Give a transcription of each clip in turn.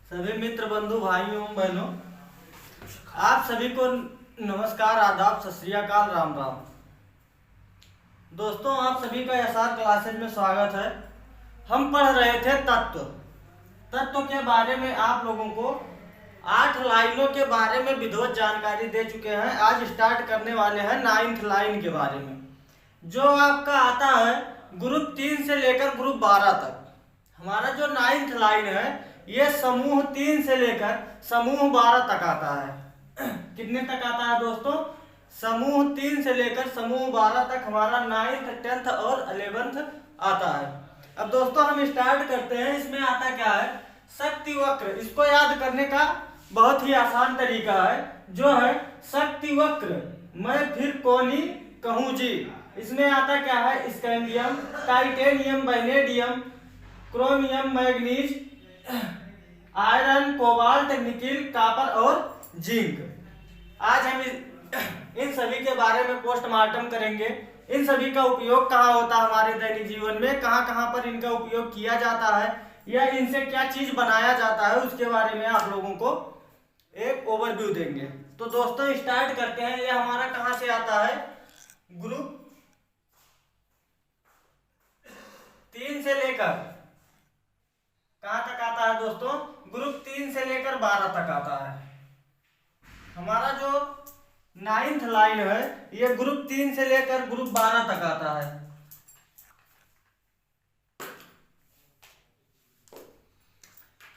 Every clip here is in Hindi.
सभी मित्र बंधु भाइयों एवं बहनों, आप सभी को नमस्कार, आदाब, सत श्री अकाल, राम राम। दोस्तों, आप सभी का एसआर क्लासेज में स्वागत है। हम पढ़ रहे थे तत्व के बारे में। आप लोगों को 8 लाइनों के बारे में विधिवत जानकारी दे चुके हैं। आज स्टार्ट करने वाले हैं 9th लाइन के बारे में, जो आपका आता है ग्रुप 3 से लेकर ग्रुप 12 तक। हमारा जो 9th लाइन है ये समूह 3 से लेकर समूह 12 तक आता है। कितने तक आता है दोस्तों? समूह 3 से लेकर समूह 12 तक हमारा 9th, 10th और 11th आता है। अब दोस्तों हम स्टार्ट करते हैं। इसमें आता क्या है? शक्ति वक्र। इसको याद करने का बहुत ही आसान तरीका है, जो है शक्ति वक्र मैं फिर कोनी कहूं जी। इसमें आता क्या है? Scandium, titanium, vanadium, chromium, manganese, iron, cobalt, nickel, copper और जिंक। आज हम इन सभी के बारे में पोस्टमार्टम करेंगे। इन सभी का उपयोग कहाँ होता है हमारे दैनिक जीवन में, कहाँ कहाँ पर इनका उपयोग किया जाता है, या इनसे क्या चीज बनाया जाता है, उसके बारे में आप लोगों को एक ओवरव्यू देंगे। तो दोस्तों स्टार्ट करते हैं। ये हमारा कहाँ से आता है? ग्रुप 3 से लेकर कहाँ तक आता है दोस्तों? ग्रुप 3 से लेकर 12 तक आता है। हमारा जो 9th लाइन है ये ग्रुप 3 से लेकर ग्रुप 12 तक आता है।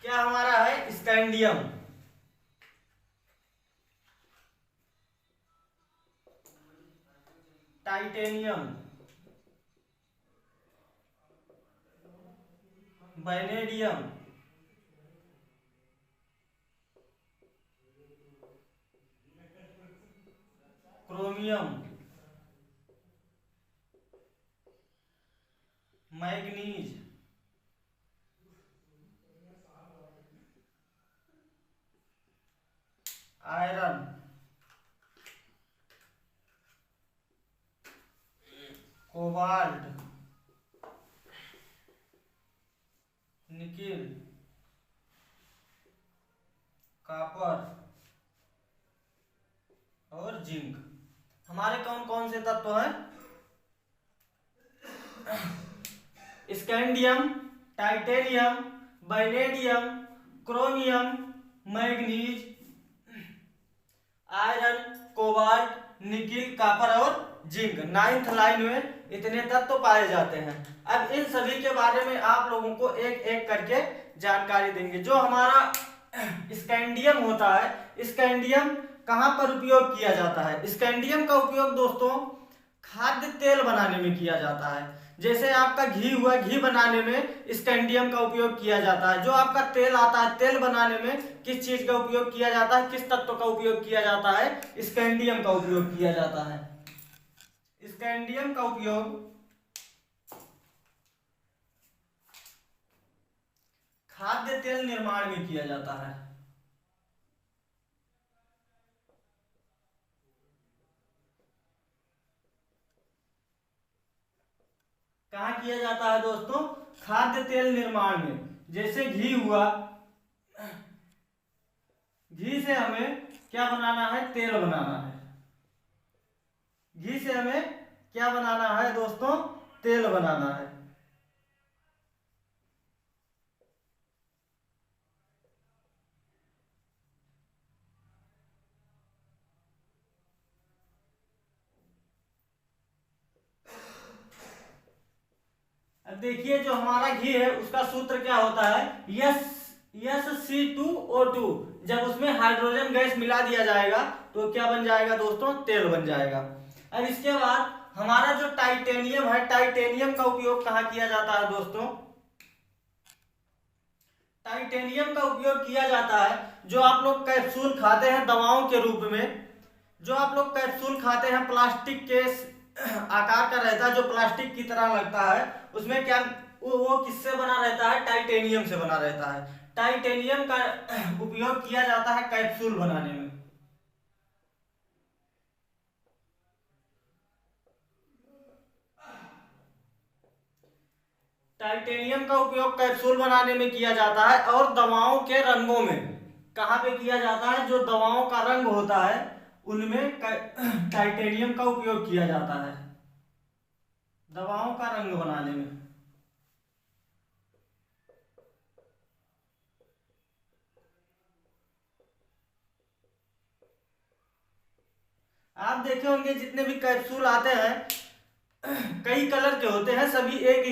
क्या हमारा है? Scandium, titanium, vanadium, chromium, manganese, iron, cobalt, nickel, copper और जिंक। हमारे कौन कौन से तत्व हैं? Scandium, titanium, vanadium, chromium, manganese, iron, cobalt, nickel, copper और जिंक। 9th लाइन में इतने तत्व पाए जाते हैं। अब इन सभी के बारे में आप लोगों को एक एक करके जानकारी देंगे। जो हमारा स्कैंडियम होता है, स्कैंडियम कहाँ पर उपयोग किया जाता है? स्कैंडियम का उपयोग दोस्तों खाद्य तेल बनाने में किया जाता है। जैसे आपका घी हुआ, घी बनाने में स्कैंडियम का उपयोग किया जाता है। जो आपका तेल आता है, तेल बनाने में किस चीज का उपयोग किया जाता है? किस तत्व का उपयोग किया जाता है? स्कैंडियम का उपयोग किया जाता है। स्कैंडियम का उपयोग खाद्य तेल निर्माण में किया जाता है। कहाँ किया जाता है दोस्तों? खाद्य तेल निर्माण में। जैसे घी हुआ, घी से हमें क्या बनाना है? तेल बनाना है। घी से हमें क्या बनाना है दोस्तों? तेल बनाना है। अब देखिए, जो हमारा घी है उसका सूत्र क्या होता है? SC2O2। जब उसमें हाइड्रोजन गैस मिला दिया जाएगा तो क्या बन जाएगा दोस्तों? तेल बन जाएगा। अब इसके बाद हमारा जो टाइटेनियम है, टाइटेनियम का उपयोग कहाँ किया जाता है दोस्तों? टाइटेनियम का उपयोग किया जाता है, जो आप लोग कैप्सूल खाते हैं दवाओं के रूप में। जो आप लोग कैप्सूल खाते हैं प्लास्टिक के आकार का रहता है, जो प्लास्टिक की तरह लगता है, उसमें क्या वो किससे बना रहता है? टाइटेनियम से बना रहता है। टाइटेनियम का उपयोग किया जाता है कैप्सूल बनाने में। टाइटेनियम का उपयोग कैप्सूल बनाने में किया जाता है और दवाओं के रंगों में। कहाँ पे किया जाता है? जो दवाओं का रंग होता है उनमें टाइटेनियम का उपयोग किया जाता है, दवाओं का रंग बनाने में। आप देखे होंगे जितने भी कैप्सूल आते हैं कई कलर के होते हैं, सभी एक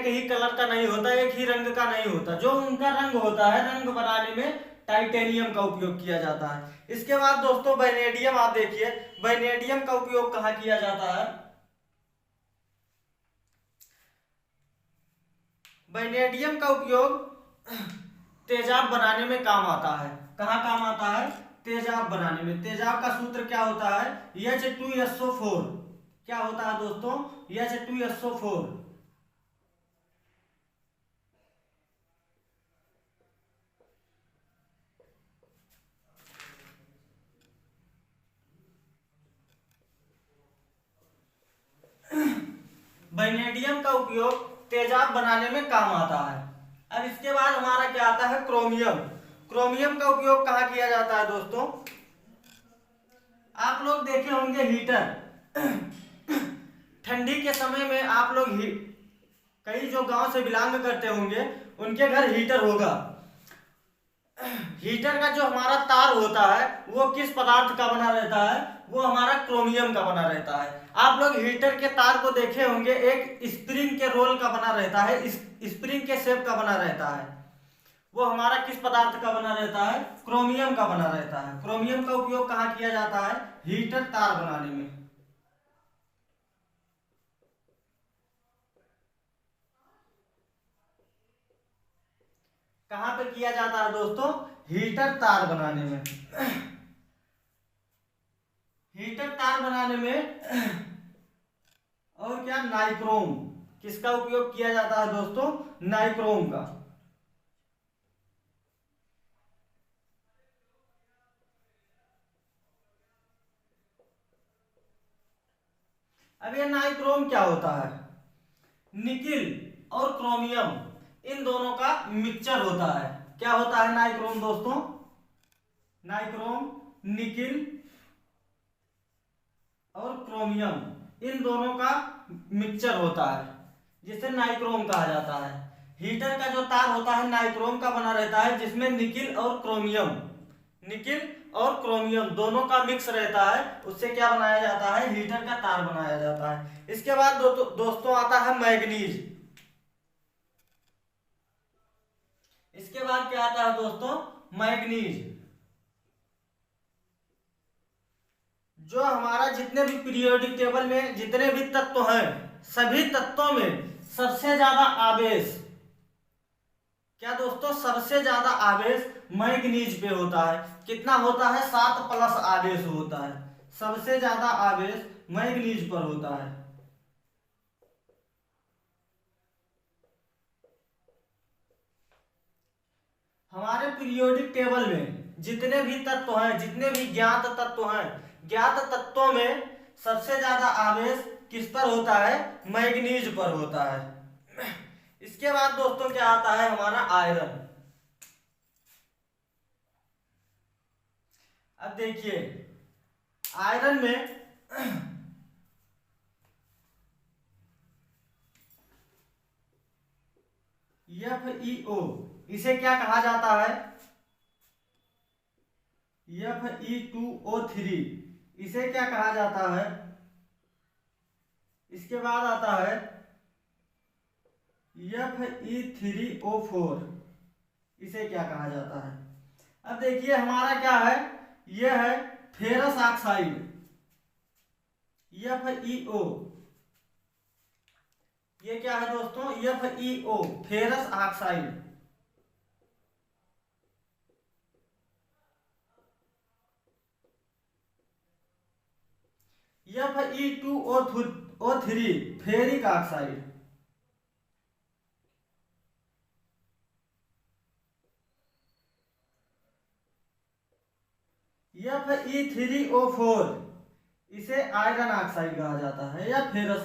ही कलर का नहीं होता, एक ही रंग का नहीं होता। जो उनका रंग होता है, रंग बनाने में टाइटेनियम का उपयोग किया जाता है। इसके बाद दोस्तों वैनेडियम, आप देखिए वैनेडियम का उपयोग कहाँ किया जाता है? वैनेडियम का उपयोग तेजाब बनाने में काम आता है। कहाँ काम आता है? तेजाब बनाने में। तेजाब का सूत्र क्या होता है? H2SO4। क्या होता है दोस्तों? H2SO4। वैनेडियम का उपयोग तेजाब बनाने में काम आता है। अब इसके बाद हमारा क्या आता है? क्रोमियम। क्रोमियम का उपयोग कहाँ किया जाता है दोस्तों? आप लोग देखे होंगे हीटर। ठंडी के समय में आप लोग कई जो गांव से बिलोंग करते होंगे उनके घर हीटर होगा। हीटर का जो हमारा तार होता है वो किस पदार्थ का बना रहता है? वो हमारा क्रोमियम का बना रहता है। आप लोग हीटर के तार को देखे होंगे, एक स्प्रिंग के रोल का बना रहता है, स्प्रिंग के शेप का बना रहता है। वो हमारा किस पदार्थ का बना रहता है? क्रोमियम का बना रहता है। क्रोमियम का उपयोग कहाँ किया जाता है? हीटर तार बनाने में। कहाँ पे किया जाता है दोस्तों? हीटर तार बनाने में। हीटर तार बनाने में और क्या? नाइक्रोम। किसका उपयोग किया जाता है दोस्तों? नाइक्रोम का। अब ये नाइक्रोम क्या होता है? निकिल और क्रोमियम, इन दोनों का मिक्सचर होता है। क्या होता है नाइक्रोम दोस्तों? नाइक्रोम, निकिल और क्रोमियम, इन दोनों का मिक्सचर होता है जिसे नाइक्रोम कहा जाता है। हीटर का जो तार होता है नाइक्रोम का बना रहता है, जिसमें निकिल और क्रोमियम दोनों का मिक्स रहता है। उससे क्या बनाया जाता है? हीटर का तार बनाया जाता है। इसके बाद दोस्तों आता है मैग्नीज। इसके बाद क्या आता है दोस्तों? मैग्नीज। जो हमारा जितने भी पीरियोडिक टेबल में जितने भी तत्व हैं, सभी तत्वों में सबसे ज्यादा आवेश, क्या दोस्तों? सबसे ज्यादा आवेश मैग्नीज पे होता है। कितना होता है? 7+ आवेश होता है। सबसे ज्यादा आवेश मैग्नीज पर होता है। हमारे पीरियोडिक टेबल में जितने भी तत्व हैं, जितने भी ज्ञात तत्व हैं, ज्ञात तत्वों में सबसे ज्यादा आवेश किस पर होता है? मैग्नीज पर होता है। इसके बाद दोस्तों क्या आता है? हमारा आयरन। अब देखिए आयरन में FeO, इसे क्या कहा जाता है? Fe2O3, इसे क्या कहा जाता है? इसके बाद आता है Fe3O4, इसे क्या कहा जाता है? अब देखिए हमारा क्या है? यह है फेरस ऑक्साइड, FeO। ये क्या है दोस्तों? FeO, ferrous oxide. Fe2O3, ferric oxide. Fe3O4, इसे आयरन ऑक्साइड कहा जाता है या फेरस।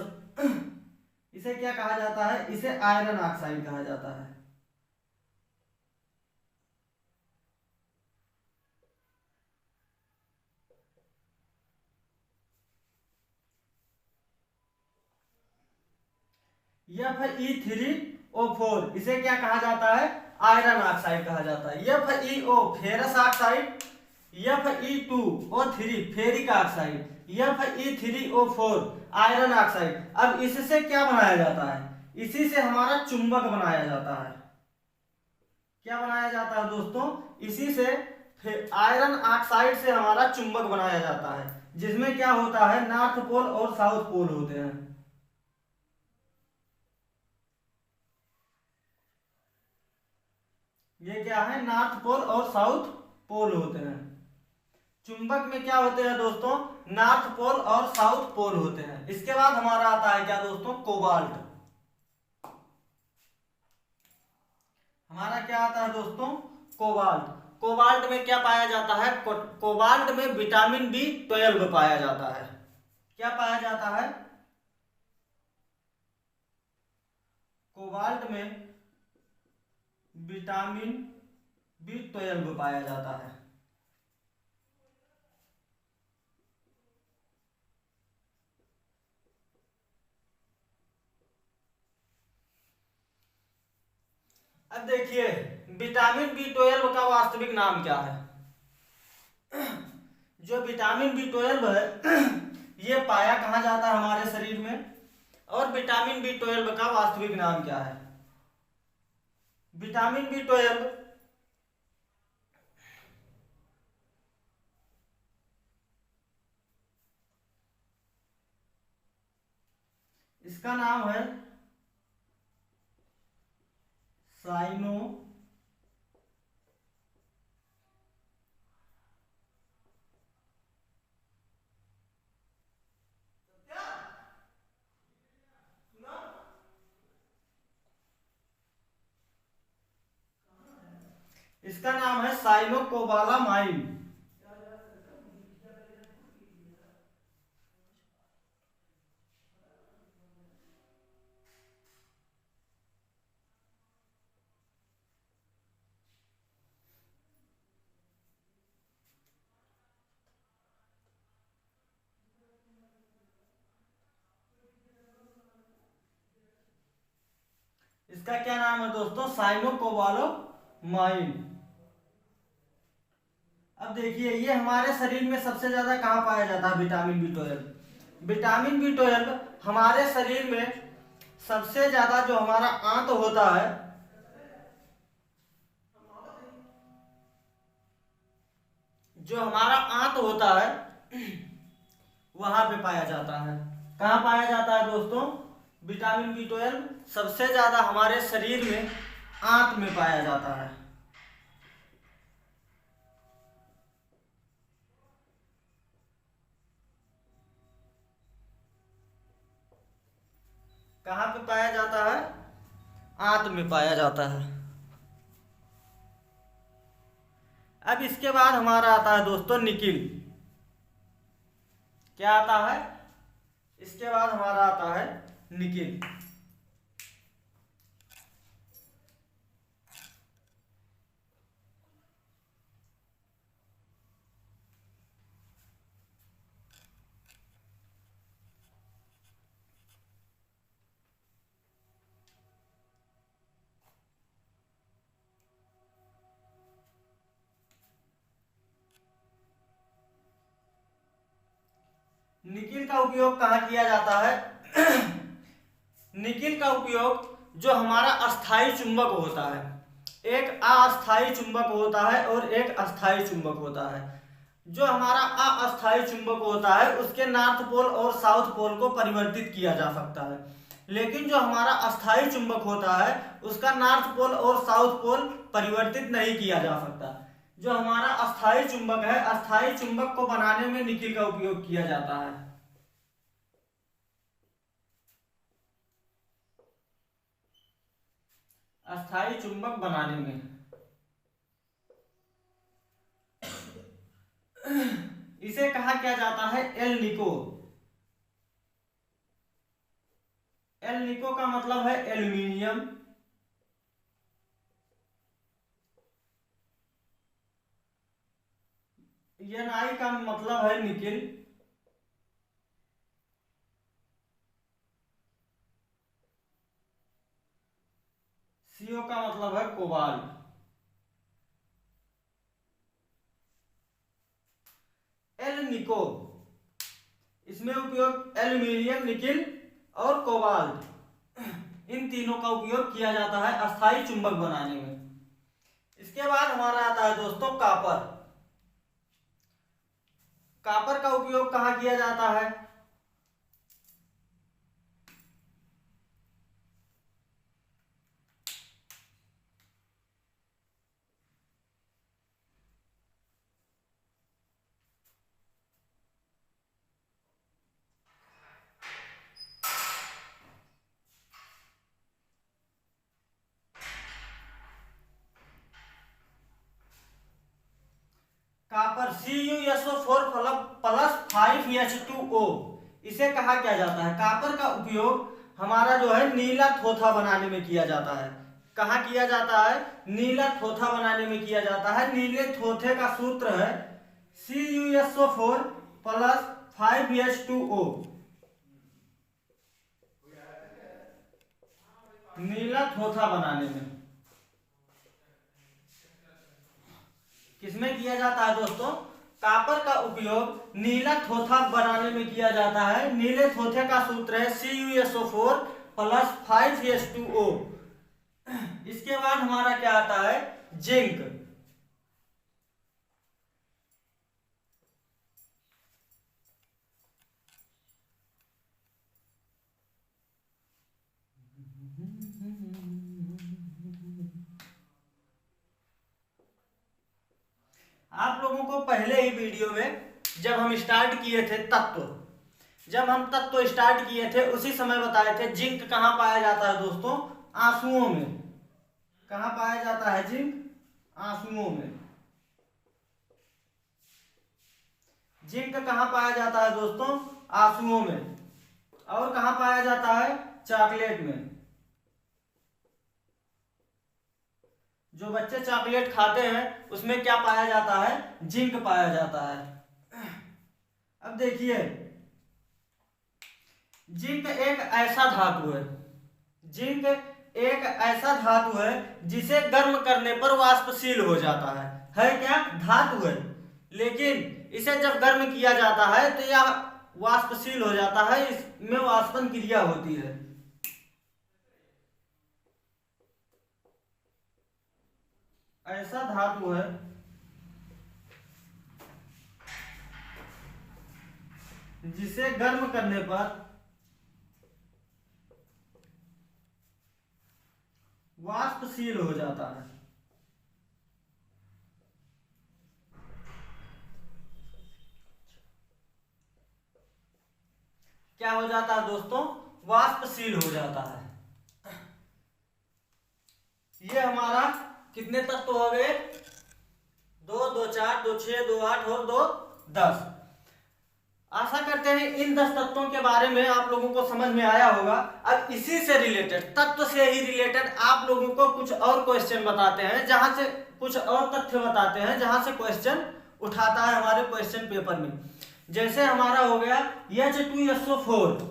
इसे क्या कहा जाता है? इसे आयरन ऑक्साइड कहा जाता है। Fe3O4 इसे क्या कहा जाता है? आयरन ऑक्साइड कहा जाता है। FeO ferrous oxide, Fe2O3 ferric oxide, Fe3O4 iron oxide. अब इससे क्या बनाया जाता है? इसी से हमारा चुंबक बनाया जाता है। क्या बनाया जाता है दोस्तों? इसी से आयरन ऑक्साइड से हमारा चुंबक बनाया जाता है, जिसमें क्या होता है? नॉर्थ पोल और साउथ पोल होते हैं। ये क्या है? नॉर्थ पोल और साउथ पोल होते हैं। चुंबक में क्या होते हैं दोस्तों? नॉर्थ पोल और साउथ पोल होते हैं। इसके बाद हमारा आता है क्या दोस्तों? कोबाल्ट। हमारा क्या आता है दोस्तों? कोबाल्ट। कोबाल्ट में क्या पाया जाता है? कोबाल्ट में विटामिन B12 पाया जाता है। क्या पाया जाता है? कोबाल्ट में विटामिन B12 पाया जाता है। अब देखिए, विटामिन B12 का वास्तविक नाम क्या है? जो विटामिन B12 है ये पाया कहाँ जाता है हमारे शरीर में? और विटामिन B12 का वास्तविक नाम क्या है? विटामिन B12 इसका नाम है साइनो इसका नाम है साइनोकोबालामाइन। इसका क्या नाम है दोस्तों? साइनोकोबालामाइन। अब देखिए, ये हमारे शरीर में सबसे ज्यादा कहाँ पाया जाता है? Vitamin B12। विटामिन B12 हमारे शरीर में सबसे ज्यादा जो हमारा आंत होता है, जो हमारा आंत होता है वहां पे पाया जाता है। कहाँ पाया जाता है दोस्तों? विटामिन B12 सबसे ज्यादा हमारे शरीर में आंत में पाया जाता है। कहाँ पे पाया जाता है? आंत में पाया जाता है। अब इसके बाद हमारा आता है दोस्तों निकिल। क्या आता है? इसके बाद हमारा आता है निकिल। निकिल का उपयोग कहाँ किया जाता है? निकिल का उपयोग जो हमारा अस्थाई चुंबक होता है, एक अस्थाई चुंबक होता है और एक अस्थाई चुंबक होता है। जो हमारा अस्थाई चुंबक होता है उसके नॉर्थ पोल और साउथ पोल को परिवर्तित किया जा सकता है, लेकिन जो हमारा अस्थाई चुंबक होता है उसका नॉर्थ पोल और साउथ पोल परिवर्तित नहीं किया जा सकता। जो हमारा अस्थाई चुंबक है, अस्थाई चुंबक को बनाने में निकिल का उपयोग किया जाता है। अस्थाई चुंबक बनाने में इसे कहा क्या जाता है? एल निको। एल निको का मतलब है एल्यूमिनियम। एन आई का मतलब है निकिल। सीओ का मतलब है कोबाल्ट। एल निको, इसमें उपयोग एल्यूमिनियम, निकिल और कोबाल्ट, इन तीनों का उपयोग किया जाता है अस्थायी चुंबक बनाने में। इसके बाद हमारा आता है दोस्तों कॉपर। कॉपर का उपयोग कहाँ किया जाता है? कॉपर CuSO4 प्लस 5H2O, इसे कहा क्या जाता है? कॉपर का उपयोग हमारा जो है नीला थोथा बनाने में किया जाता है। कहाँ किया जाता है? नीला थोथा बनाने में किया जाता है। नीले थोथे का सूत्र है CuSO4 प्लस 5H2O। नीला थोथा बनाने में किसमें किया जाता है दोस्तों? कॉपर का उपयोग नीला थोथा बनाने में किया जाता है। नीले थोथे का सूत्र है CuSO4 प्लस 5H2O। इसके बाद हमारा क्या आता है? जिंक। आप लोगों को पहले ही वीडियो में जब हम स्टार्ट किए थे जब हम तत्व स्टार्ट किए थे उसी समय बताए थे जिंक कहाँ पाया जाता है दोस्तों? आंसुओं में। कहाँ पाया जाता है जिंक? आंसुओं में। जिंक कहाँ पाया जाता है दोस्तों? आंसुओं में। और कहाँ पाया जाता है? चॉकलेट में। जो बच्चे चॉकलेट खाते हैं उसमें क्या पाया जाता है? जिंक पाया जाता है। अब देखिए, जिंक एक ऐसा धातु है, जिंक एक ऐसा धातु है जिसे गर्म करने पर वाष्पशील हो जाता है क्या? धातु है, लेकिन इसे जब गर्म किया जाता है तो यह वाष्पशील हो जाता है, इसमें वाष्पन क्रिया होती है। ऐसा धातु है जिसे गर्म करने पर वाष्पशील हो जाता है। क्या हो जाता है दोस्तों? वाष्पशील हो जाता है। ये हमारा कितने तत्व हो गए? 2, 2, 4, 2, 6, 2, 8 और 2, 10। आशा करते हैं इन 10 तत्वों के बारे में आप लोगों को समझ में आया होगा। अब इसी से रिलेटेड, तत्व से ही रिलेटेड आप लोगों को कुछ और क्वेश्चन बताते हैं, जहां से कुछ और तथ्य बताते हैं जहां से क्वेश्चन उठाता है हमारे क्वेश्चन पेपर में। जैसे हमारा हो गया H2SO4,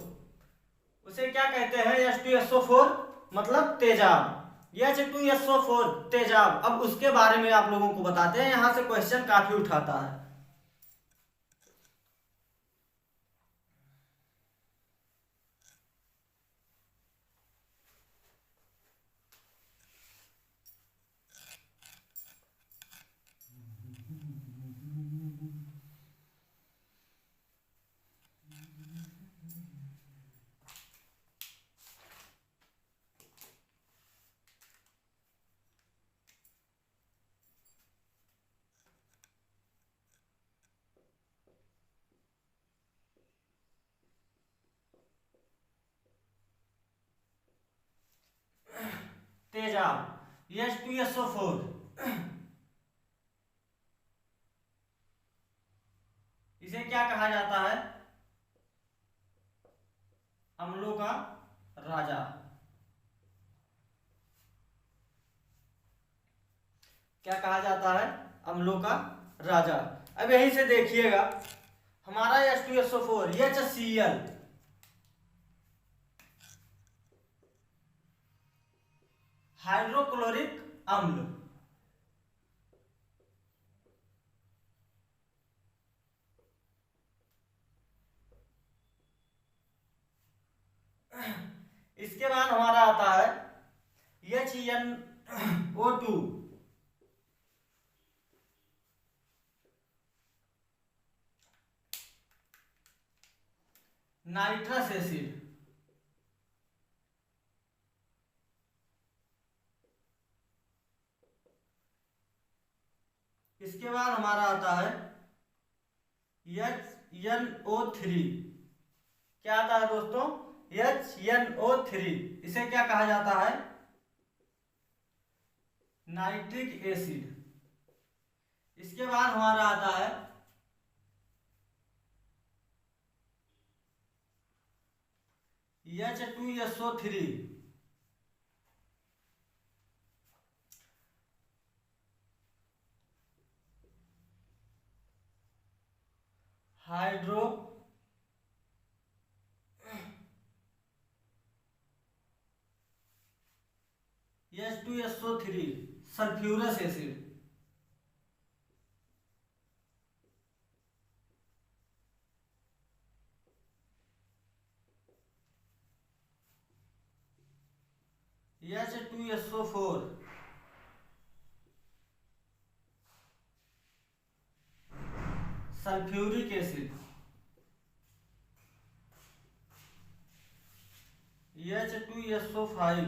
उसे क्या कहते हैं? H2SO4 मतलब तेजाब। H2SO4 तेजाब। अब उसके बारे में आप लोगों को बताते हैं, यहां से क्वेश्चन काफी उठाता है। तेजाब H2SO4, इसे क्या कहा जाता है? अम्लों का राजा। क्या कहा जाता है? अम्लों का राजा। अब यहीं से देखिएगा हमारा H2SO4 HCl, हाइड्रोक्लोरिक अम्ल। इसके बाद हमारा आता है HNO2, नाइट्रस एसिड। इसके बाद हमारा आता है HNO3। क्या आता है दोस्तों? HNO3। इसे क्या कहा जाता है? Nitric acid. इसके बाद हमारा आता है H2SO3, hydro H2SO3 sulphurous acid. H2SO4 sulphuric acid. H2SO5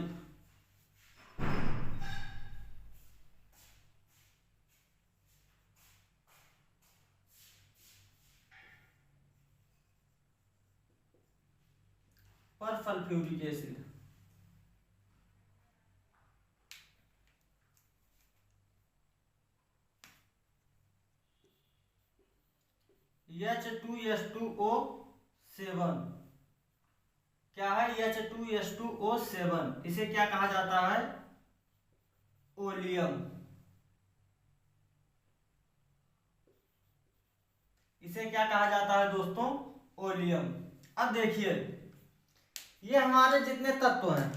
पर सल्फ्यूरिक एसिड। H2S2O7 क्या है? H2S2O7। इसे क्या कहा जाता है? ओलियम। इसे क्या कहा जाता है दोस्तों? ओलियम। अब देखिए ये हमारे जितने तत्व हैं,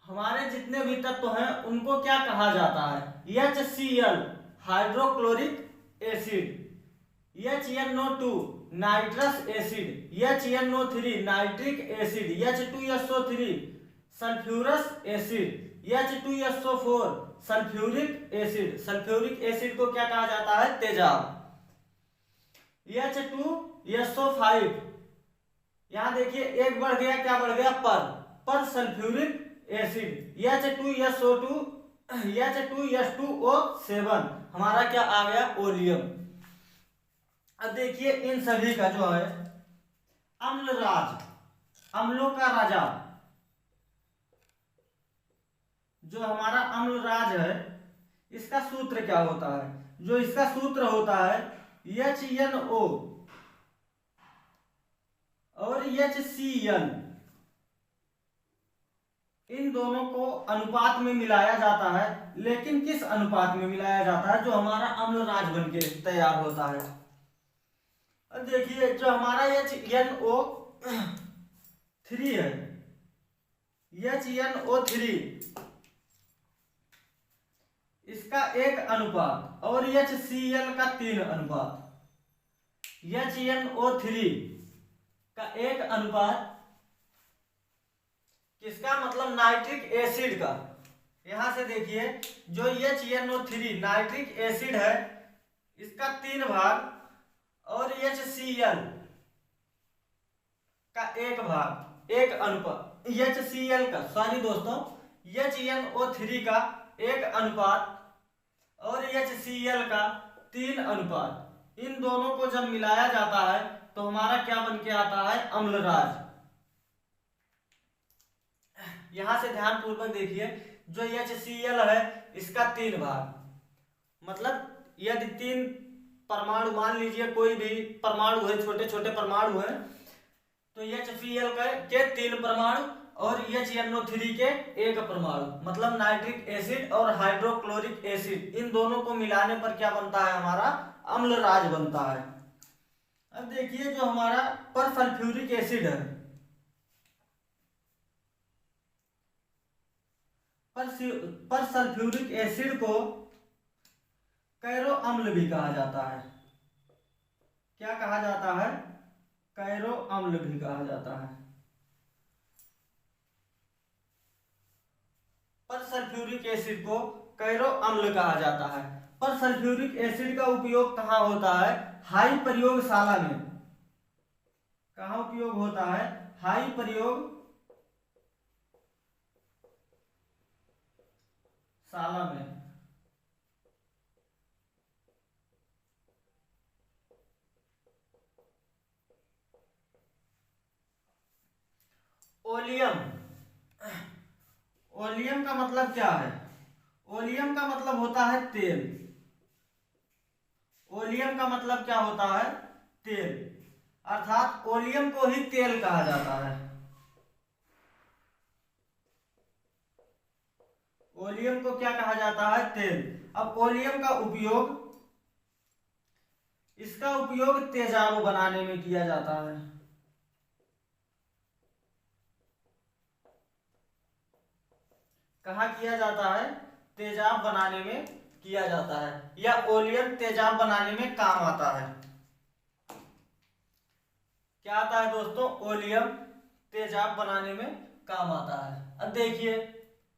हमारे जितने भी तत्व हैं उनको क्या कहा जाता है? HCl hydrochloric acid, HNO2 nitrous acid, HNO3 nitric acid, H2SO3 sulphurous acid, H2SO4 sulphuric acid. Sulphuric acid को क्या कहा जाता है? तेजाब। H2SO5 यहां देखिए एक बढ़ गया, क्या बढ़ गया? पर सल्फ्यूरिक एसिड। H2S2O7 हमारा क्या आ गया? ओलियम। अब देखिए इन सभी का जो है अम्लराज, अम्लों का राजा, जो हमारा अम्लराज है इसका सूत्र क्या होता है? जो इसका सूत्र होता है HNO और HCl, इन दोनों को अनुपात में मिलाया जाता है। लेकिन किस अनुपात में मिलाया जाता है? जो हमारा अम्लराज बनके तैयार होता है। अब देखिए जो हमारा HNO3 है, HNO3 इसका 1 अनुपात और HCl का 3 अनुपात। HNO3 का 1 अनुपात किसका? मतलब नाइट्रिक एसिड का। यहां से देखिए जो HNO3 नाइट्रिक एसिड है इसका 3 भाग और HCl का 1 भाग, 1 अनुपात। HCl का, सॉरी दोस्तों, HNO3 का 1 अनुपात और HCl का 3 अनुपात। इन दोनों को जब मिलाया जाता है तो हमारा क्या बन के आता है? अम्लराज। यहां से ध्यान पूर्वक देखिए जो HCl है इसका 3 भाग, मतलब यदि 3 परमाणु, मान लीजिए कोई भी परमाणु है, छोटे छोटे परमाणु है, तो HCl के 3 परमाणु और HNO3 के 1 परमाणु, मतलब नाइट्रिक एसिड और हाइड्रोक्लोरिक एसिड, इन दोनों को मिलाने पर क्या बनता है, हमारा अम्लराज बनता है। अब देखिए जो हमारा परसल्फ्यूरिक एसिड है, परसल्फ्यूरिक एसिड को कैरो अम्ल भी कहा जाता है। क्या कहा जाता है, कैरो अम्ल भी कहा जाता है। परसल्फ्यूरिक एसिड को कैरो अम्ल कहा जाता है। परसल्फ्यूरिक एसिड का उपयोग कहाँ होता है, हाई प्रयोगशाला में। कहाँ उपयोग होता है, हाई प्रयोगशाला में। ओलियम, ओलियम का मतलब क्या है, ओलियम का मतलब होता है तेल। ओलियम का मतलब क्या होता है, तेल, अर्थात ओलियम को ही तेल कहा जाता है। ओलियम को क्या कहा जाता है, तेल। अब ओलियम का उपयोग, इसका उपयोग तेजाब बनाने में किया जाता है। कहाँ किया जाता है, तेजाब बनाने में किया जाता है, या ओलियम तेजाब बनाने में काम आता है। क्या आता है दोस्तों, ओलियम तेजाब बनाने में काम आता है। अब देखिए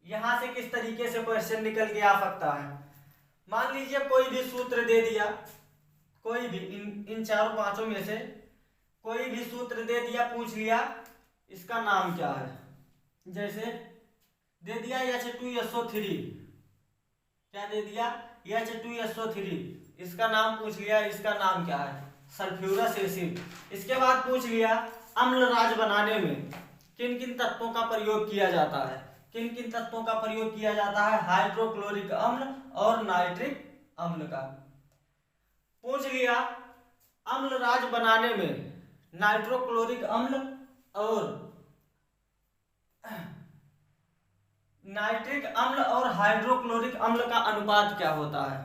यहां से किस तरीके से क्वेश्चन निकल के आ सकता है। मान लीजिए कोई भी सूत्र दे दिया, कोई भी इन चारों पांचों में से कोई भी सूत्र दे दिया, पूछ लिया इसका नाम क्या है। जैसे दे दिया H2SO3, क्या दे दिया, H2SO3, इसका नाम पूछ लिया, इसका नाम क्या है, सल्फ्यूरस एसिड। इसके बाद पूछ लिया अम्लराज बनाने में किन किन तत्वों का प्रयोग किया जाता है। किन किन तत्वों का प्रयोग किया जाता है, हाइड्रोक्लोरिक अम्ल और नाइट्रिक अम्ल का। पूछ लिया अम्लराज बनाने में नाइट्रोक्लोरिक अम्ल और नाइट्रिक अम्ल और हाइड्रोक्लोरिक अम्ल का अनुपात क्या होता है।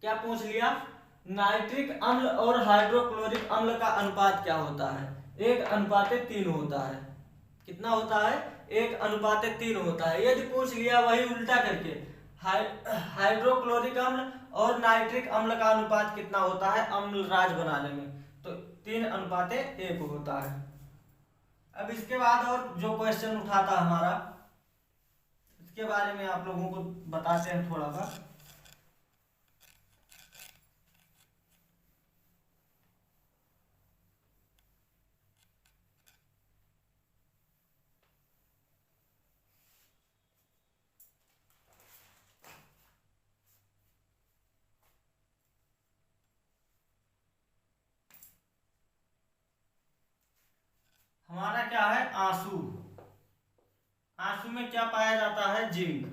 क्या पूछ लिया, नाइट्रिक अम्ल और हाइड्रोक्लोरिक अम्ल का अनुपात क्या होता है, 1:3 होता है। कितना होता है, 1:3 होता है। यदि पूछ लिया वही उल्टा करके, हाइड्रोक्लोरिक अम्ल और नाइट्रिक अम्ल का अनुपात कितना होता है अम्लराज बनाने में, तो 3:1 होता है। अब इसके बाद और जो क्वेश्चन उठाता हमारा, इसके बारे में आप लोगों को बताते हैं थोड़ा सा। हमारा क्या है, आंसू। आंसू में क्या पाया जाता है, जिंक।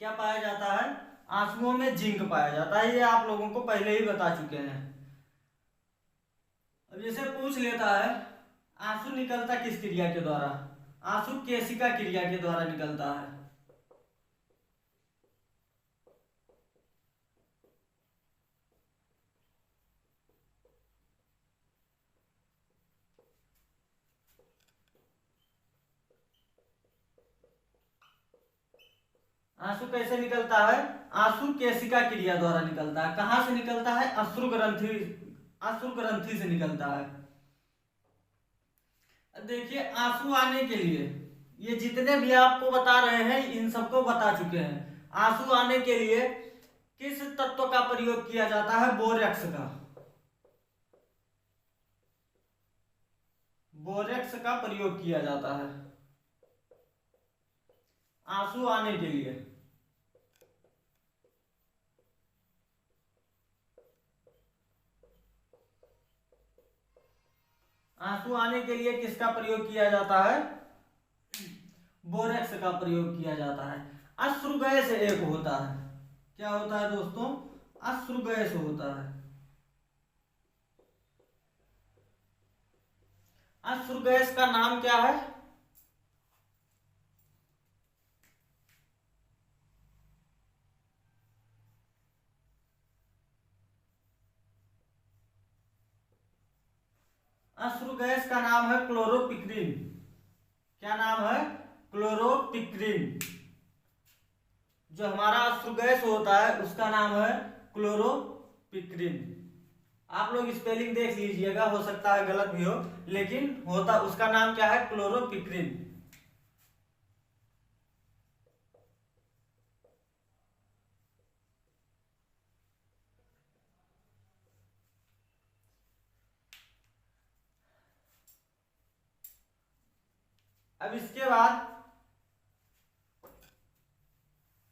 क्या पाया जाता है, आंसुओं में जिंक पाया जाता है। ये आप लोगों को पहले ही बता चुके हैं। अब जैसे पूछ लेता है आंसू निकलता किस क्रिया के द्वारा, आंसू केशिका क्रिया के द्वारा निकलता है। आंसू कैसे निकलता है, आंसू केशिका क्रिया द्वारा निकलता है। कहां से निकलता है, अश्रु ग्रंथि, अश्रु ग्रंथि से निकलता है। देखिए आंसू आने के लिए, ये जितने भी आपको बता रहे हैं इन सबको बता चुके हैं। आंसू आने के लिए किस तत्व का प्रयोग किया जाता है, बोरेक्स का। बोरेक्स का प्रयोग किया जाता है आंसू आने के लिए। आंसू आने के लिए किसका प्रयोग किया जाता है, बोरेक्स का प्रयोग किया जाता है। अश्रु गैस एक होता है, क्या होता है दोस्तों, अश्रु गैस होता है। अश्रु गैस का नाम क्या है? अश्रु गैस का नाम है क्लोरोपिक्रीन। क्या नाम है? क्लोरोपिक्रीन। जो हमारा अश्रु गैस होता है उसका नाम है क्लोरोपिक्रीन। आप लोग स्पेलिंग देख लीजिएगा, हो सकता है गलत भी हो, लेकिन होता उसका नाम क्या है? क्लोरोपिक्रीन। अब इसके बाद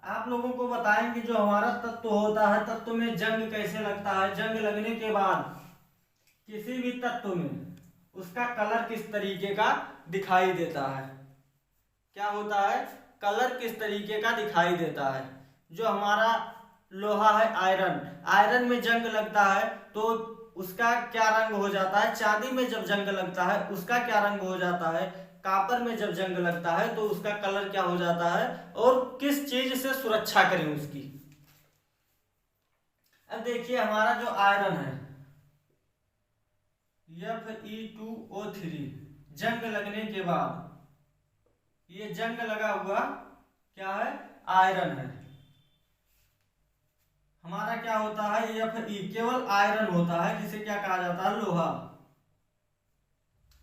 आप लोगों को बताएंगे जो हमारा तत्व होता है, तत्व में जंग कैसे लगता है। जंग लगने के बाद किसी भी तत्व में उसका कलर किस तरीके का दिखाई देता है। क्या होता है? कलर किस तरीके का दिखाई देता है। जो हमारा लोहा है आयरन, आयरन में जंग लगता है तो उसका क्या रंग हो जाता है? चांदी में जब जंग लगता है उसका क्या रंग हो जाता है? कॉपर में जब जंग लगता है तो उसका कलर क्या हो जाता है? और किस चीज से सुरक्षा करें उसकी। अब देखिए हमारा जो आयरन है Fe2O3, जंग लगने के बाद ये जंग लगा हुआ क्या है? आयरन है। हमारा क्या होता है? Fe केवल आयरन होता है जिसे क्या कहा जाता है? लोहा।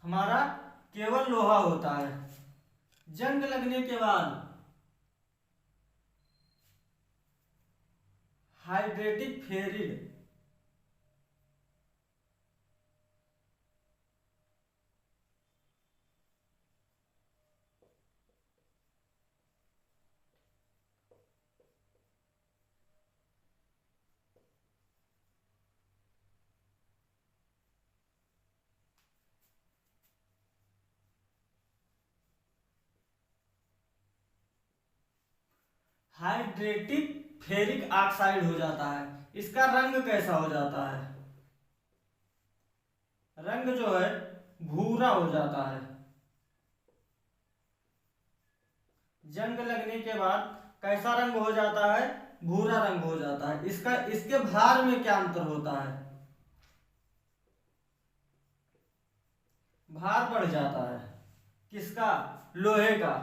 हमारा केवल लोहा होता है। जंग लगने के बाद हाइड्रेटिक फेरिड, हाइड्रेटिक फेरिक ऑक्साइड हो जाता है। इसका रंग कैसा हो जाता है? रंग जो है भूरा हो जाता है। जंग लगने के बाद कैसा रंग हो जाता है? भूरा रंग हो जाता है। इसके भार में क्या अंतर होता है? भार बढ़ जाता है। किसका? लोहे का।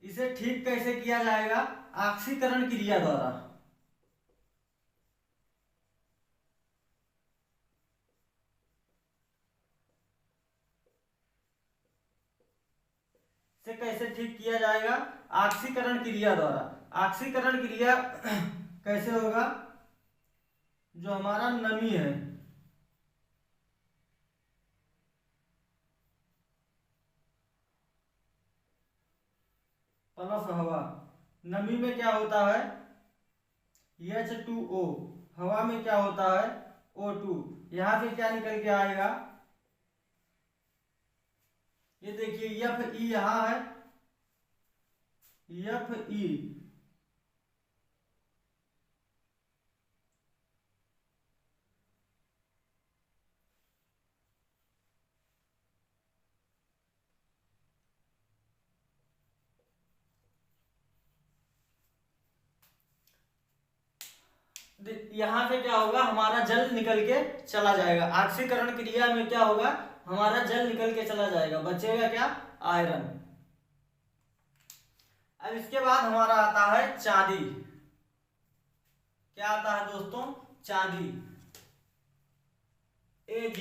इसे ठीक कैसे किया जाएगा? ऑक्सीकरण क्रिया द्वारा। इसे कैसे ठीक किया जाएगा? ऑक्सीकरण क्रिया द्वारा। ऑक्सीकरण क्रिया कैसे होगा? जो हमारा नमी है, प्लस हवा, नमी में क्या होता है? H2O, हवा में क्या होता है? O2। यहां से क्या निकल के आएगा? ये देखिए Fe यहां है, Fe यहां से क्या होगा? हमारा जल निकल के चला जाएगा। ऑक्सीकरण क्रिया में क्या होगा? हमारा जल निकल के चला जाएगा, बचेगा क्या? आयरन। अब इसके बाद हमारा आता है चांदी। क्या आता है दोस्तों? चांदी, Ag।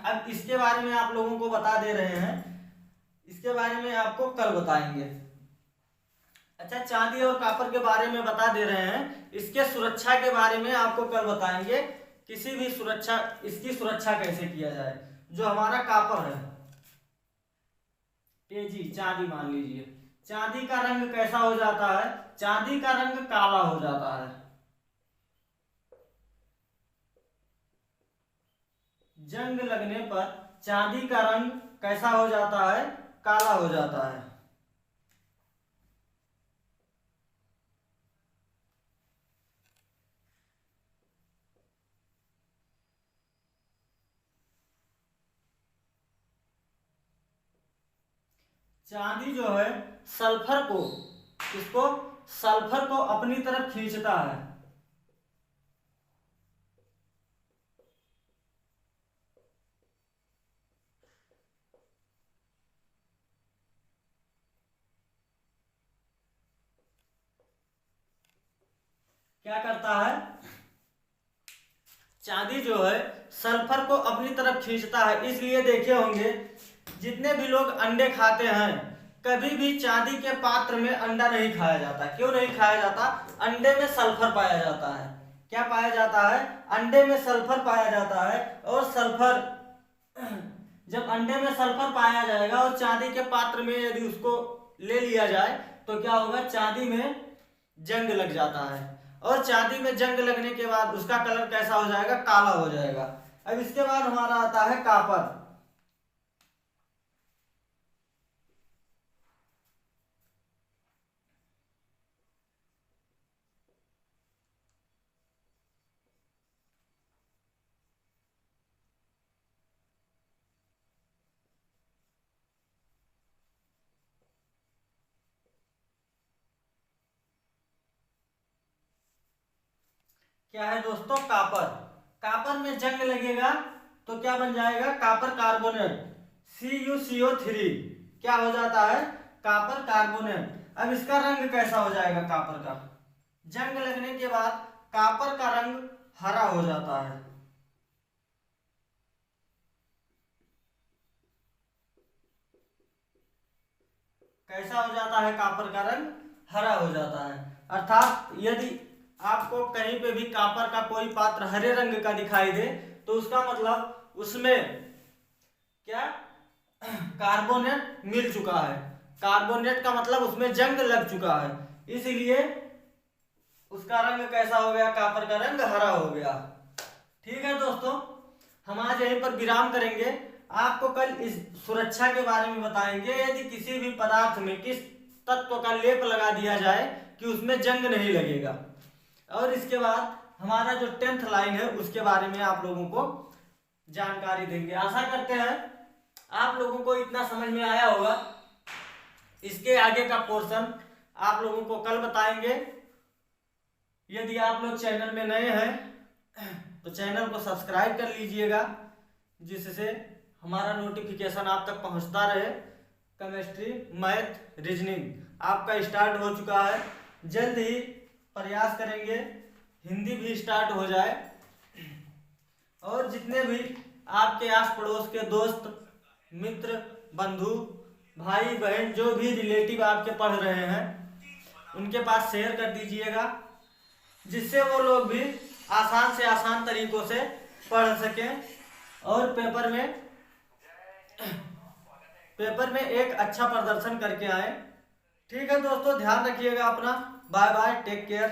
अब इसके बारे में आप लोगों को बता दे रहे हैं, इसके बारे में आपको कल बताएंगे। अच्छा, चांदी और कॉपर के बारे में बता दे रहे हैं, इसके सुरक्षा के बारे में आपको कल बताएंगे। किसी भी सुरक्षा, इसकी सुरक्षा कैसे किया जाए। जो हमारा कॉपर है Ag, चांदी मान लीजिए, चांदी का रंग कैसा हो जाता है? चांदी का रंग काला हो जाता है। जंग लगने पर चांदी का रंग कैसा हो जाता है? काला हो जाता है। चांदी जो है सल्फर को, इसको सल्फर को अपनी तरफ खींचता है। क्या करता है, चांदी जो है सल्फर को अपनी तरफ खींचता है। इसलिए देखे होंगे जितने भी लोग अंडे खाते हैं, कभी भी चांदी के पात्र में अंडा नहीं खाया जाता। क्यों नहीं खाया जाता? अंडे में सल्फर पाया जाता है। क्या पाया जाता है? अंडे में सल्फर पाया जाता है। और सल्फर जब अंडे में सल्फर पाया जाएगा और चांदी के पात्र में यदि उसको ले लिया जाए तो क्या होगा, चांदी में जंग लग जाता है। और चांदी में जंग लगने के बाद उसका कलर कैसा हो जाएगा? काला हो जाएगा। अब इसके बाद हमारा आता है कॉपर। क्या है दोस्तों? कॉपर। कॉपर में जंग लगेगा तो क्या बन जाएगा? Copper carbonate, CuCO3। क्या हो जाता है? Copper carbonate. अब इसका रंग कैसा हो जाएगा कॉपर का? जंग लगने के बाद कॉपर का रंग हरा हो जाता है। कैसा हो जाता है? कॉपर का रंग हरा हो जाता है। अर्थात यदि आपको कहीं पे भी कॉपर का कोई पात्र हरे रंग का दिखाई दे तो उसका मतलब उसमें क्या, कार्बोनेट मिल चुका है। कार्बोनेट का मतलब उसमें जंग लग चुका है, इसलिए उसका रंग कैसा हो गया? कॉपर का रंग हरा हो गया। ठीक है दोस्तों, हम आज यहीं पर विराम करेंगे। आपको कल इस सुरक्षा के बारे में बताएंगे। यदि किसी भी पदार्थ में किस तत्व का लेप लगा दिया जाए कि उसमें जंग नहीं लगेगा। और इसके बाद हमारा जो 10th लाइन है उसके बारे में आप लोगों को जानकारी देंगे। आशा करते हैं आप लोगों को इतना समझ में आया होगा। इसके आगे का पोर्शन आप लोगों को कल बताएंगे। यदि आप लोग चैनल में नए हैं तो चैनल को सब्सक्राइब कर लीजिएगा, जिससे हमारा नोटिफिकेशन आप तक पहुंचता रहे। केमिस्ट्री, मैथ, रीजनिंग आपका स्टार्ट हो चुका है। जल्द ही प्रयास करेंगे हिंदी भी स्टार्ट हो जाए। और जितने भी आपके आस पड़ोस के दोस्त मित्र, बंधु, भाई बहन, जो भी रिलेटिव आपके पढ़ रहे हैं उनके पास शेयर कर दीजिएगा, जिससे वो लोग भी आसान से आसान तरीकों से पढ़ सकें और पेपर में एक अच्छा प्रदर्शन करके आए। ठीक है दोस्तों, ध्यान रखिएगा अपना। Bye bye, take care.